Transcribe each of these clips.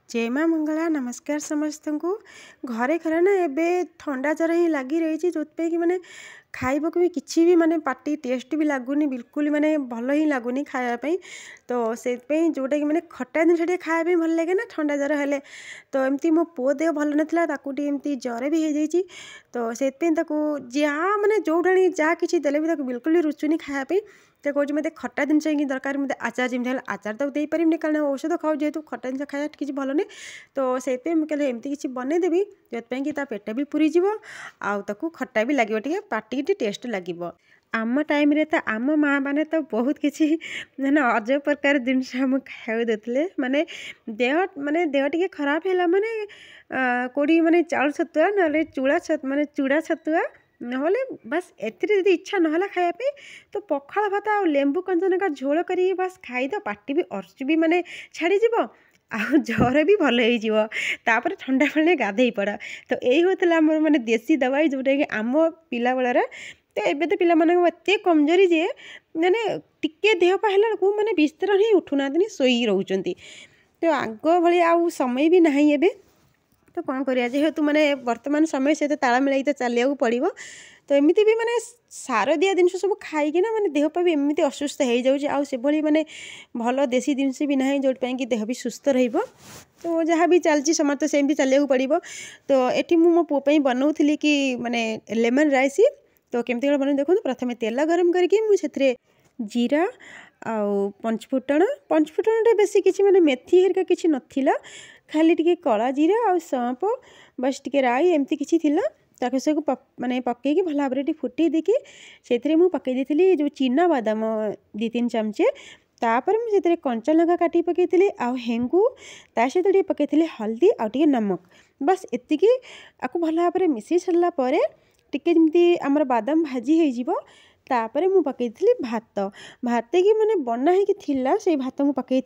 जय माँ मंगला नमस्कार समस्त को घरे घरे ना एबे थंडा जर ही लगी रही जो कि माने खाइबा को भी किसी भी माने पार्टी टेस्ट भी लगुनि बिल्कुल माने भल ही लगुनि खायापी। तो से जोटा कि माने खट्टा जिन खायापी भल लगे ना ठंडा जर हेले। तो एमती मो पो देह भल नाला एमती जर भी हो जाइए। तो से जहाँ माने जो जहाँ किसी देले भी बिल्कुल भी रुचुनी खायापी। तो कौन मत खट्टा जिनस ही दरकार मत आचार जमी आचार तो दे पारिनी कारण औषध खाऊ जेहतु खट्टा जिन खाया किसी भल नहीं। तो से कहले एमती किसी बनईदेवी जो कि पेट भी पूरी जीव आउ खट्टा भी लगे टे पार्टी टेस्ट लगे। आम टाइम रे तो आम माँ मैंने तो बहुत किसी मैंने अजब प्रकार जिनस आम खाऊ देते माने देह टे खराब है माने कौड़ी माने चाउल छतुआ ना चूड़ा माने चूड़ा छतुआ ना बस एथि इच्छा ना खायापी। तो पखाड़ भात आ लेंबू कंचन झोल कर बस खाईद पार्टी भी अर्च भी माने छाड़ी जर भी भल हो ठंडा पानी गाधे पड़ा। तो यही होता आम माने देसी दवाई जोटा कि आम पिला बेलार। तो एबे तो पिला मानक एते कमजोरी जे माने टिके देह पा हैला को माने बिस्तर ही उठुना शोई रहउचंती। तो आग भली आउ समय भी नहीं एबे। तो कौन करिया जेहेतु माने वर्तमान समय सहित ताल मिलाई तो चलिया पड़ो। तो एमती भी माने सार दिया जिन सब खाई ना माने देह भी एमती असुस्थ हो जाऊँगी आउ माने भल देसी जिनस भी ना जो कि देह भी सुस्थ रहिबो। तो जहाँ भी चलती समस्त सेमती चलिया पड़ो। तो ये मो पुओ बनाऊली कि माने लेमन राइस। तो केमती बना देखो प्रथम तेल गरम करके मुझे जीरा आउ पंचफुटण बेसी किसी माने मेथी हेरिका किसी नथिला खाली टिके कला जीरा आउ सौंफ बस टिके राई एमती किसी थिला। ताकि से माने पकईकी भल भाव में फुटे देकी से मुझे देती जो चीना बादाम 2-3 चमचे। तापर मुझे कंचा लंका काटी पकई आउ हेंगू ता सहित पकई हल्दी आउ नमक बस एतिकी आपको भल भाव में मिसई सारा पर टिके जमी आमर बादाम भाजी हो तापर मु पकई भात भात कि माने बना ही से भात मु पकई।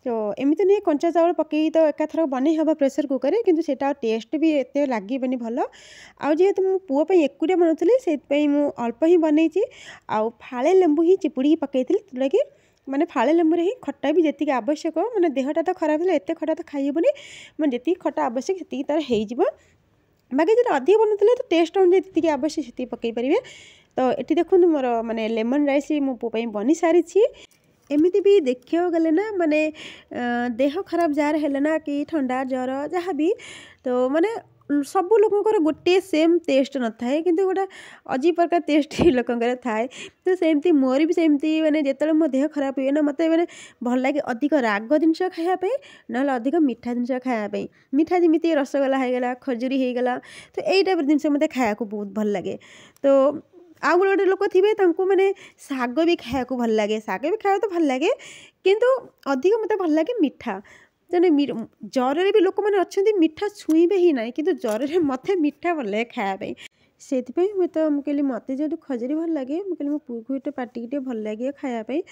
तो एमती नहीं कंचा चाउल पकई तो एकाथर बन हम प्रेसर कुकर किंतु सेटा टेस्ट भी एत लगे भल। आउ जेहेतु मो पुओ एकुटिया बनाऊली से अल्प ही बनई आउ फाळे लेंबू ही चिपुड़ी पकई जोटा कि माने फाळे लेंबू ही खट्टा भी जी आवश्यक माने देहटा तो खराब है एत खट्टा तो खाइबनी माने जी खट्टा आवश्यक से तार हो। बाकी जो अधिक बनाते तो टेस्ट अनुसार जी आवश्यक से पकई पारे। तो ये देखो मोर माने लेमन राइस मो पुओ बनी सारी। एमती भी देखा गले ना माने देह खराब जार है ना कि ठंडा जर जहाँ भी तो माने सब लोकर गोटे सेम टेस्ट न थाए किंतु गोटा अजीब प्रकार टेस्ट ही लोकर थाए। तो सेमती मोर भी सेमती माने जिते मो देह खराब हुए ना मत मैंने भल लगे अधिक राग जिनस खायापी ना अधिक मीठा जिनस खायापी। मीठा जमी रसगोला होगला खजुरी होगला तो यही टाइप जिनस मत खाया बहुत भल लगे। तो आउ गोटे लोक थे मैंने शाग भी खाया भल लगे शाग भी खाया तो भल लगे किंतु अधिक मत भल लगे मीठा जने जर भी लोक मैंने अच्छा मीठा छुईबे ही ना कि जर मत मीठा भल लगे खायापी से मुझे मत जो खजुरी भल लगे मुझे मो पुओ को पार्टी भल लगे खायापी।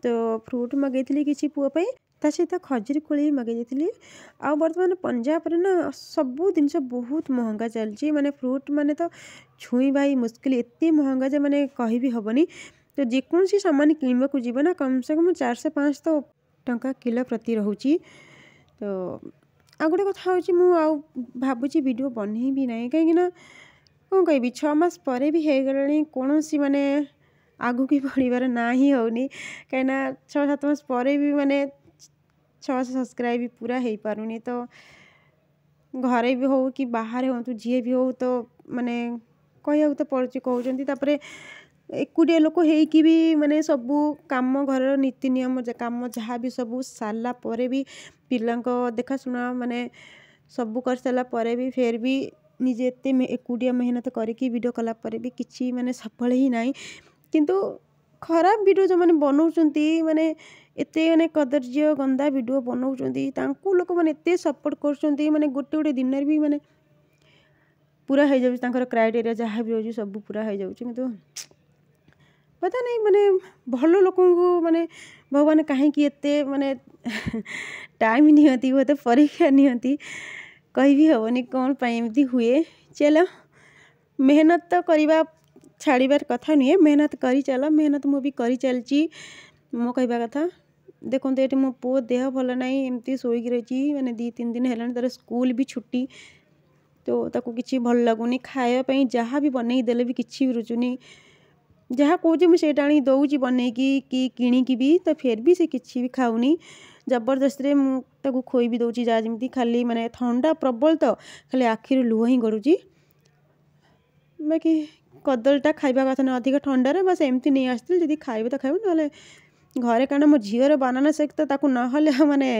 तो फ्रूट मगेली किसी पुओ ता सहित खजुरी कोली मगेदी। आ बर्तमान पंजाब रे ना सबू जिनस बहुत महंगा चलती माने फ्रूट माने तो छुईबा ही मुस्किल एत महंगा जे माने कही भी हेनी। तो जेकोसी सामान किणवा को जीव ना कम से कम 400-500 तो टंका किलो प्रति रोची। तो आ गोटे कथा हूँ भावुँ वीडियो बनई भी ना कहीं कौन कह 6 मास पर भी हो गला कौन सी माने आगू की बढ़िबार ना ही होनी कहीं 6-7 मास पर भी माने 600 सब्सक्राइब भी पूरा हो पारुनी। तो घरे भी हो कि बाहर हो तो झीए भी हो तो माने कह तो पड़े कहते एकुटिया लोक होगी भी माने सबू काम घर नीति नियम काम जहाँ भी सबू सारा पर भी पिला देखाशुना माने सबू कर सारा पर भी फिर भी निजे एते एकुटिया मेहनत करके वीडियो कला पर भी किसी माने सफल ही ना। किंतु खराब वीडियो जो माने बनाउछंती माने एते माने कदर्य गंदा वीडियो बनाउछंती तांको लोक माने एते सपोर्ट करछंती माने गोटे गोटे दिन भी माने पूरा हो जाउछ तांकर क्राइटेरिया जहाँ भी हो सब पूरा हो जाउछ। किंतु पता नहीं माने भल लोक को माने भगवान कहीं एते माने टाइम नियंती वो तो परीक्षा नियंती कही भी हेनी कौन एमती हुए। चलो मेहनत तो करवा छाड़बार कथा नुहे मेहनत करी चल मेहनत मु भी करी चलची मो कहवा कथा देखो ये मो पु देह भल ना एमती शोक रही मैंने 2-3 दिन है तार स्कूल भी छुट्टी तो ताको किसी भल लगुनि खायापी जहाँ भी बनई देले भी किसी भी रुचुनी जहाँ कौच मुझे आनी दौची बनईकी कि किणिकी भी तो फिर भी से किसी भी खाऊनी जबरदस्ती मुझे खोई भी दौची जहाँ जमी खाली माने ठंडा प्रबल तो खाली आखिर लुह ही गड़ुची बाकी कदलीटा खाइबा कथा ना अधिक ठंडार बस एमती नहीं आसती जब खाइबे तो खाइबे ना घरे कारण मो झीर बनाना शेक तो ताकू नहले माने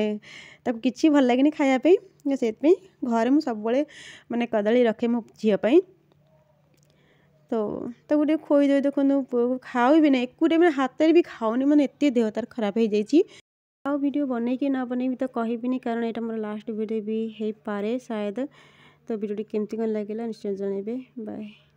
ताकू किछि भल लगे खायापी से घरे मुझे सब माने कदली रखे मो झीपाई तो गोटे खोईदे देखो पुआ को खाऊ भी ना एकुटे मैंने हाथ भी खाऊनी मैंने एत देह तार खराब हो जाइए आ वीडियो बन कि ना बनई तो कहबिनी कारण यहाँ मोर लास्ट वीडियो भी हो पारे शायद तो वीडियो केमती कौन लगे निश्चय जनइबे बाय।